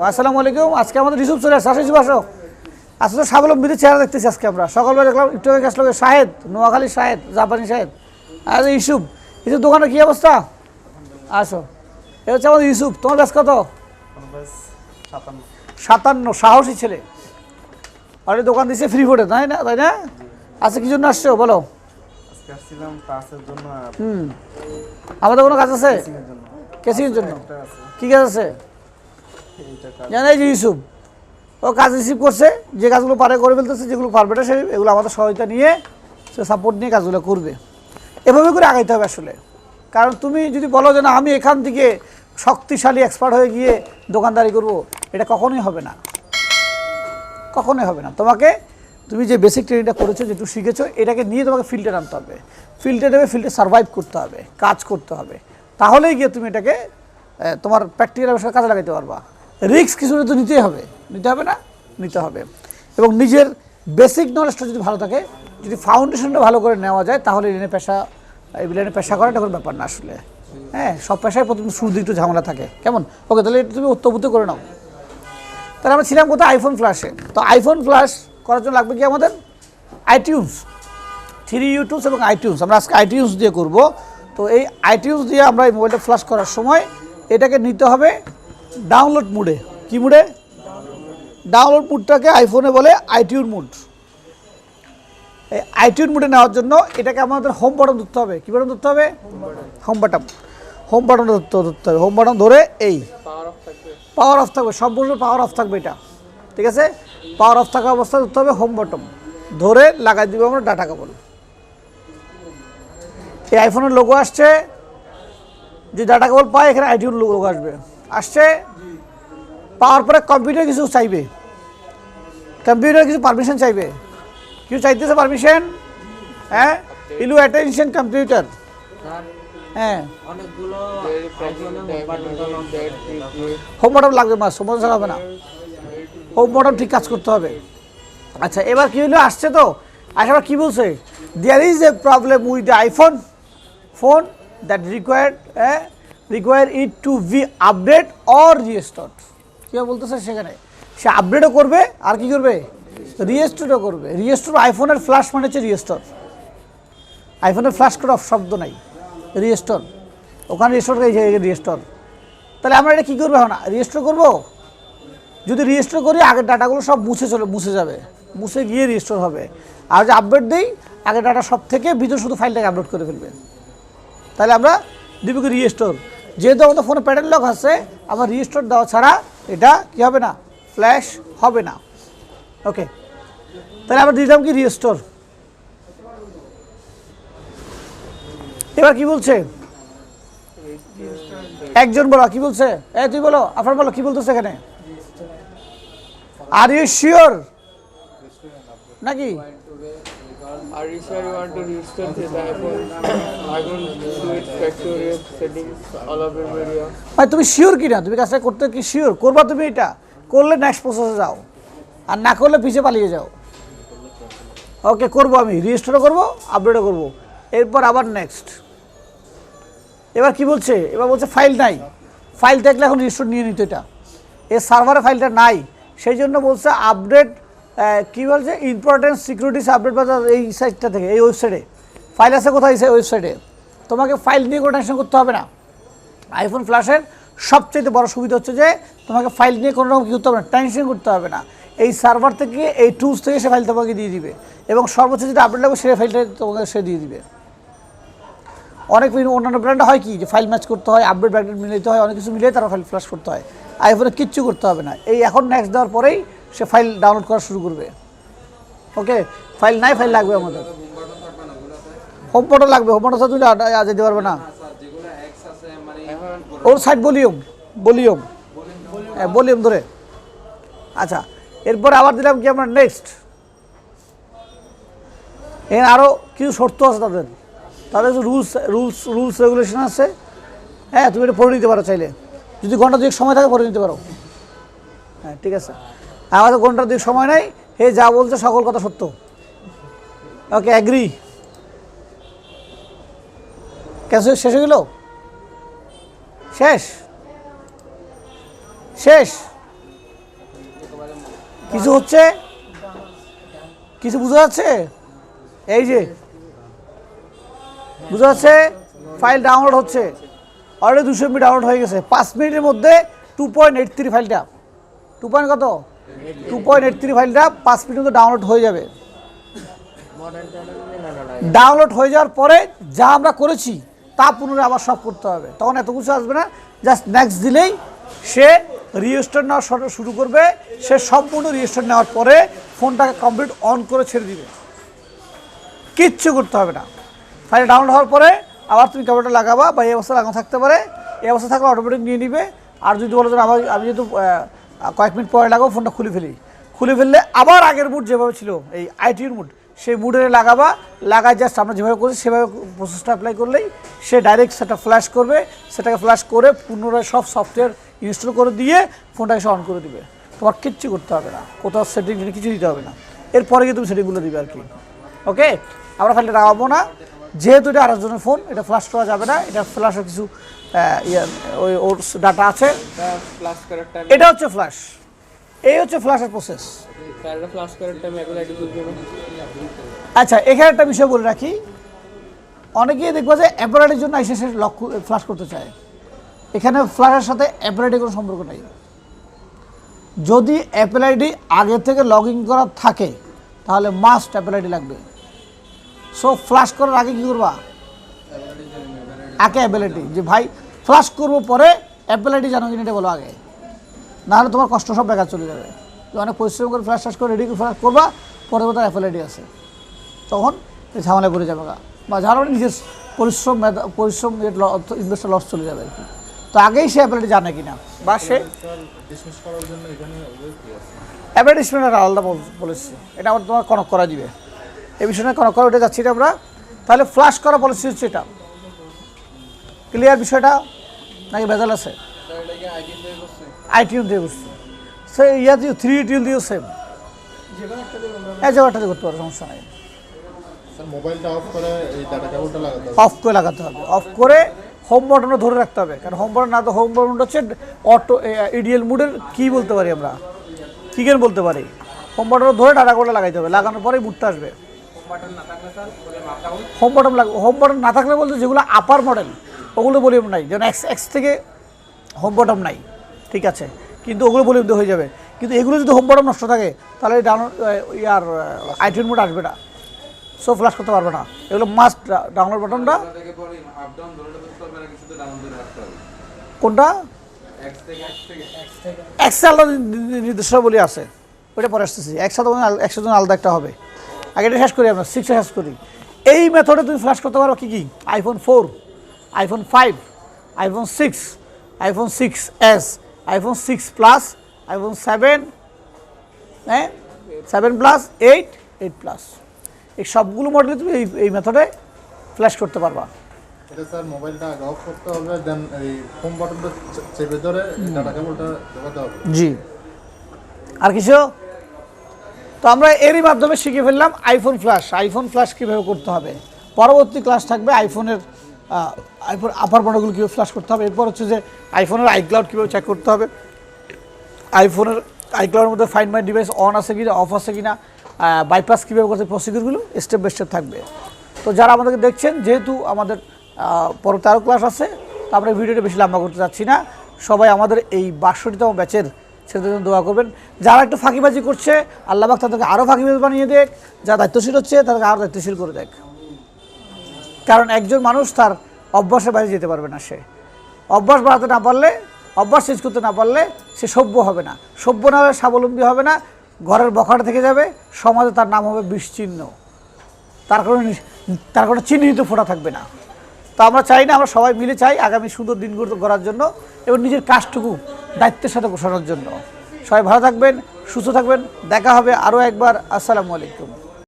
আসসালামু আলাইকুম। আজকে আমাদের ইউসুফ চলে আসছে। আসো আসো, আসলে স্বাবলম্বীদের চেহারা দেখতেছি আজকে আমরা। সকালবেলা দেখলাম একটু আগে আসলো শাহেদ, নোয়াখালী শাহেদ, জাপানি শাহেদ আর ইউসুফ। ইউসুফ দোকানের কী অবস্থা? আসো, এ হচ্ছে আমাদের ইউসুফ। তোমার ব্যাস কত? 57। সাহসী ছেলে। আর দোকান দিচ্ছে ফ্রি ফুডে, তাই না? তাই না? আচ্ছা, কি জন্য আসছো বলো? আমাদের কোনো কাজ আছে? কেসিংয়ের জন্য। কি কাজ আছে জানে? যে ইউসুফ ও কাজ রিসিভ করছে, যে কাজগুলো পারে করে ফেলতেছে, যেগুলো পারবে না সে এগুলো আমাদের সহায়তা নিয়ে, সে সাপোর্ট নিয়ে কাজগুলো করবে। এভাবে করে আগাইতে হবে আসলে। কারণ তুমি যদি বলো যে না আমি এখান থেকে শক্তিশালী এক্সপার্ট হয়ে গিয়ে দোকানদারি করব, এটা কখনোই হবে না, কখনোই হবে না। তোমাকে তুমি যে বেসিক ট্রেনিংটা করেছো, যেটুকু শিখেছো, এটাকে নিয়ে তোমাকে ফিল্ডে নামতে হবে। ফিল্ডে নেবে, ফিল্ডে সার্ভাইভ করতে হবে, কাজ করতে হবে। তাহলেই গিয়ে তুমি এটাকে তোমার প্র্যাকটিক্যাল বিষয়ে কাজে লাগাইতে পারবা। রিস্ক কিছু তো নিতেই হবে, নিতে হবে না? নিতে হবে। এবং নিজের বেসিক নলেজটা যদি ভালো থাকে, যদি ফাউন্ডেশনটা ভালো করে নেওয়া যায়, তাহলে এই লাইনে পেশা করাটা কোনো ব্যাপার না আসলে। হ্যাঁ, সব পেশায় প্রথম শুরুর দিকে একটু ঝামেলা থাকে। কেমন? ওকে, তাহলে এটা তুমি উত্তরবুদ্ধ করে নাও। তাহলে আমরা ছিলাম কোথায়? আইফোন ফ্ল্যাশে। তো আইফোন ফ্ল্যাশ করার জন্য লাগবে কি আমাদের? আইটিউনস, 3U2 এবং আইটিউনস। আমরা আজকে আইটিউনস দিয়ে করব। তো এই আইটিউনস দিয়ে আমরা এই মোবাইলটা ফ্ল্যাশ করার সময় এটাকে নিতে হবে ডাউনলোড মুডে। কি মুডে? ডাউনলোড মুডটাকে আইফোনে বলে আইটিউন মুড। এই আইটিউন মুডে নেওয়ার জন্য এটাকে আমাদের হোম বাটন ধরতে হবে। কী বাটন ধরতে হবে? Home button. হোম বাটন ধরতে হবে। হোম বাটন ধরে এই পাওয়ার অফ থাকবে, সম্পূর্ণ পাওয়ার অফ থাকবে এটা, ঠিক আছে? পাওয়ার অফ থাকা অবস্থা ধরতে হবে। হোম বাটন ধরে লাগাই দিব আমরা ডাটা কেবল। এই আইফোনের লোগো আসছে, যে ডাটা কেবল পায় এখানে আইটিউন লোগো আসবে। আসছে, পাওয়ার পরে কম্পিউটার কিছু চাইবে, কম্পিউটার কিছু পারমিশন চাইবে। কিছু চাইতেছে পারমিশন? হ্যাঁ, ইলু অ্যাটেনশন কম্পিউটার। হ্যাঁ, হোম বাটন লাগবে, মাস সমস্যা হবে না। হোম বাটন ঠিক কাজ করতে হবে। আচ্ছা, এবার কি হলো? আসছে তো, আচ্ছা কি বলছে? There is a problem with the iPhone phone that require it to be update or restored. কীভাবে বলতেছে? সেখানে সে আপডেটও করবে আর কি করবে? রিস্টোরও করবে। রিস্টোর আইফোনের ফ্ল্যাশ মানে হচ্ছে রিস্টোর। আইফোনের ফ্ল্যাশ করে অফ শব্দ নাই, রিস্টোর। ওখানে রিস্টোর রিস্টোর। তাহলে আমরা এটা কী করবো? এখন রিস্টোর করবো। যদি রিস্টোর করি, আগের ডাটাগুলো সব মুছে যাবে, মুছে গিয়ে রিস্টোর হবে। আর যদি আপডেট দিই, আগের ডাটা সব থেকে ভিতরে শুধু ফাইলটাকে আপলোড করে ফেলবে। তাহলে আমরা দিব কি? রিস্টোর। যেহেতু আমাদের ফোনে প্যাটার্ন লক আছে, আমার রিস্টোর দেওয়া ছাড়া এটা কী হবে না? ফ্ল্যাশ হবে না। ওকে, তাহলে আমরা দিলাম কি? রিস্টোর। এবার কি বলছে? একজন বলো কি বলছে? তুই বলো, আপনার বলো কি বলতেছে এখানে? আর ইউ শিওর নাকি? Are you sure you want to restore this iPhone? iPhone do it factory settings all of your video. ভাই তুমি শিওর কি না? তুমি কাজটা করতে কি শিওর? করবা তুমি? এটা করলে নেক্সট প্রসেসে যাও, আর না করলে পিছিয়ে পালিয়ে যাও। ওকে, করবো আমি, রিস্টোরও করবো, আপডেটও করবো। এরপর আবার নেক্সট। এবার কি বলছে? এবার বলছে ফাইল নাই। ফাইল থাকলে এখন রিস্টোর নিয়ে নিত। এটা এর সার্ভারে ফাইলটা নাই, সেই জন্য বলছে আপডেট। কী বলছে? ইম্পর্টেন্ট সিকিউরিটিস আপডেট বা এই সাইটটা থেকে, এই ওয়েবসাইটে ফাইল আছে। কোথায়? এই ওয়েবসাইটে। তোমাকে ফাইল নিয়ে কোনো টেনশন করতে হবে না। আইফোন ফ্ল্যাশের সবচেয়ে বড় সুবিধা হচ্ছে যে তোমাকে ফাইল নিয়ে কোনো রকম কী করতে হবে না, টেনশন করতে হবে না। এই সার্ভার থেকে, এই টুলস থেকে সে ফাইল তোমাকে দিয়ে দিবে, এবং সর্বোচ্চ যেটা আপডেট লাগবে সেই ফাইলটা তোমাকে সে দিয়ে দিবে। অনেক অন্যান্য ব্র্যান্ডে হয় কি, যে ফাইল ম্যাচ করতে হয়, আপডেট ব্যাকডেট মিলাইতে হয়, অনেক কিছু মিলিয়ে তারা ফাইল ফ্ল্যাশ করতে হয়। আইফোনে কিচ্ছু করতে হবে না। এই এখন নেক্সট দেওয়ার পরেই সে ফাইল ডাউনলোড করা শুরু করবে। ওকে, ফাইল নাই, ফাইল লাগবে আমাদের। হোম বাটন লাগবে। হোম বাটন তুমি যেতে পারবে না। ওর সাইড ভলিউম ধরে। আচ্ছা, এরপর আবার দিলাম কি আমরা নেক্সট। এখানে আরও কিছু শর্ত আছে তাদের রুলস রেগুলেশন আছে। হ্যাঁ, তুমি এটা পড়ে নিতে পারো চাইলে, যদি ঘন্টা দুয়েক সময় থাকে পড়ে নিতে পারো। হ্যাঁ, ঠিক আছে। আমাদের ঘন্টা দুয়েক সময় নেই। হে যা বলছে সকল কথা সত্য। ওকে, অ্যাগ্রি। শেষ হয়ে গেল? শেষ? কিছু হচ্ছে, কিছু বোঝা যাচ্ছে? এই যে বোঝা যাচ্ছে ফাইল ডাউনলোড হচ্ছে, অলরেডি 200 MB ডাউনলোড হয়ে গেছে। 5 মিনিটের মধ্যে 2.83 ফাইলটা, 2.83 ফাইলটা 5 মিনিটের মধ্যে ডাউনলোড হয়ে যাবে। ডাউনলোড হয়ে যাওয়ার পরে যা আমরা করেছি তা পুনরায় আবার সব করতে হবে, তখন এত কিছু আসবে না। জাস্ট নেক্সট দিলেই সে রিস্টার্ট নেওয়া শুরু করবে। সে সম্পূর্ণ রিস্টার্ট নেওয়ার পরে ফোনটাকে কমপ্লিট অন করে ছেড়ে দিবে, কিচ্ছু করতে হবে না। ফাইল ডাউনলোড হওয়ার পরে আবার তুমি ক্যামেরাটা লাগাবা, বা এই অবস্থা লাগানো থাকতে পারে, এই অবস্থা থাকলে অটোমেটিক নিয়ে নিবে। আর যদি বলো যে আমি যেহেতু কয়েক মিনিট পরে লাগাবো, ফোনটা খুলে ফেললে আবার আগের মুড যেভাবে ছিল এই আইটির মুড, সেই মুডে লাগাবা। লাগায় জাস্ট আমরা যেভাবে করি সেভাবে প্রসেসটা অ্যাপ্লাই করলেই সে ডাইরেক্ট সেটা ফ্ল্যাশ করবে। সেটাকে ফ্ল্যাশ করে পুনরায় সব সফটওয়্যার ইনস্টল করে দিয়ে ফোনটাকে সে অন করে দিবে। তোমার কিচ্ছু করতে হবে না, কোথাও সেটিং কিছু দিতে হবে না। এরপরে গিয়ে তুমি সেটিংগুলো দিবে আর কি। ওকে, আমরা ফাইলটা লাগাবো না, যেহেতু এটা আরেকজনের ফোন, এটা ফ্ল্যাশ করা যাবে না। এটা ফ্ল্যাশের কিছু ওর ডাটা আছে, এটা হচ্ছে ফ্ল্যাশ। এই হচ্ছে ফ্ল্যাশের প্রসেস। আচ্ছা, এখানে একটা বিষয় বলে রাখি, অনেকেই দেখবো যে অ্যাপারেটের জন্য এসে লক ফ্ল্যাশ করতে চায়। এখানে ফ্ল্যাশের সাথে অ্যাপারেটের কোনো সম্পর্ক নেই। যদি অ্যাপেল আইডি আগে থেকে লগ ইন করা থাকে তাহলে মাস্ট অ্যাপেল আইডি লাগবে। সো ফ্ল্যাশ করার আগে কী করবা? আগে অ্যাপেল আইডি, যে ভাই ফ্ল্যাশ করবো পরে অ্যাপেল আইডি জানো কিনা এটা বলো আগে, নাহলে তোমার কষ্ট সব বেকার চলে যাবে। অনেক পরিশ্রম করে ফ্ল্যাশ করে রেডি করে ফ্ল্যাশ করবা, পরে তার অ্যাপেল আইডি আছে, তখন ঝামেলায় পড়ে যাবে, বা ঝামেলা নিজের পরিশ্রম ইনভেস্টার লস চলে যাবে আর কি। তো আগেই সে অ্যাপেল আইডি জানে কিনা, বা সে অ্যাপেল ডিসপ্লের আলাদা পলিসি, এটা আমার তোমার কনক করা দিবে। এই বিষয়ে কনক করা, ওটা যাচ্ছি এটা আমরা। তাহলে ফ্ল্যাশ করা পলিসি হচ্ছে এটা। ক্লিয়ার বিষয়টা নাকি ভেজাল আছে? আইটিউন দিয়ে করছি, সে ইয়া দিয়ে 3 টিউন দিয়েও সেম, এই জায়গাটাতে করতে পারো, সমস্যা নাই। অফ করে লাগাতে হবে, অফ করে হোম বাটনও ধরে রাখতে হবে, কারণ হোম বাটন না তো, হোম বাটনটা হচ্ছে অটো ইডিএল মুডের কি বলতে পারি আমরা, কিগেন বলতে পারি। হোম বাটনও ধরে ডাটা করে লাগাইতে হবে, লাগানোর পরেই মুডটা আসবে। হোম বাটন না থাকলে বলতে যেগুলো আপার মডেল ওগুলো ভলিউম নাই, যেমন এক্স থেকে হোম বাটন নাই, ঠিক আছে, কিন্তু ওগুলো ভলিউম হয়ে যাবে। কিন্তু এগুলো যদি হোম বাটন নষ্ট থাকে তাহলে ডাউনলোড ইয়ার আইটিউন মোড আসবে না, সো ফ্ল্যাশ করতে পারবে না। এগুলো মাস্ট ডাউনলোড বাটনটা কোনটা, এক্সে আলাদা নির্দেশাবলী আছে, ওইটা পরে আসতেছি। একসাথে আলাদা একটা হবে। আগে এটা শেষ করি, আমরা 6 শেষ করি। এই মেথডে তুমি ফ্ল্যাশ করতে পারো কি iPhone 4, iPhone 5, iPhone 6, iPhone 6s, iPhone 6 Plus, iPhone 7, 7 Plus, 8 Plus, এই সবগুলো মডেলে তুমি এই মেথডে ফ্ল্যাশ করতে পারবা। এটা স্যার মোবাইলটা আগে অফ করতে হবে, দেন এই হোম বাটনটা চেপে ধরে ডাটা কেবলটা ঢোকাতে হবে। জি, আর কিছু? তো আমরা এরই মাধ্যমে শিখে ফেললাম আইফোন ফ্ল্যাশ কীভাবে করতে হবে। পরবর্তী ক্লাস থাকবে আইফোন আপার মডেলগুলো কীভাবে ফ্ল্যাশ করতে হবে। এরপর হচ্ছে যে আইফোনের আইক্লাউড কীভাবে চেক করতে হবে, আইফোনের আইক্লাউডের মধ্যে ফাইন্ড মাই ডিভাইস অন আছে কিনা, অফ আছে কিনা, বাইপাস কীভাবে করতে, প্রসিডিউরগুলো স্টেপ বাই স্টেপ থাকবে। তো যারা আমাদেরকে দেখছেন, যেহেতু আমাদের পরবর্তী আরও ক্লাস আছে, তো আমরা ভিডিওটা বেশি লম্বা করতে চাচ্ছি না। সবাই আমাদের এই 62তম ব্যাচের ছেলেদের জন্য দোয়া করবেন। যারা একটু ফাঁকিবাজি করছে, আল্লাহ পাক তাদেরকে আরও ফাঁকিবাজ বানিয়ে দেখ, যারা দায়িত্বশীল হচ্ছে তাদেরকে আরও দায়িত্বশীল করে দেখ। কারণ একজন মানুষ তার অভ্যাসের বাইরে যেতে পারবে না। সে অভ্যাস বাড়াতে না পারলে, অভ্যাস চেঞ্জ করতে না পারলে সে সভ্য হবে না। সভ্য না হলে স্বাবলম্বী হবে না, ঘরের বখাটে থেকে যাবে, সমাজে তার নাম হবে বিষচিহ্ন, তার কোনো চিহ্নিত ফোঁটা থাকবে না। তো আমরা চাই না, আমরা সবাই মিলে চাই আগামী সুন্দর দিনগুলো করার জন্য এবং নিজের কাজটুকু দায়িত্বের সাথে গোছানোর জন্য। সবাই ভালো থাকবেন, সুস্থ থাকবেন, দেখা হবে আরও একবার। আসসালামু আলাইকুম।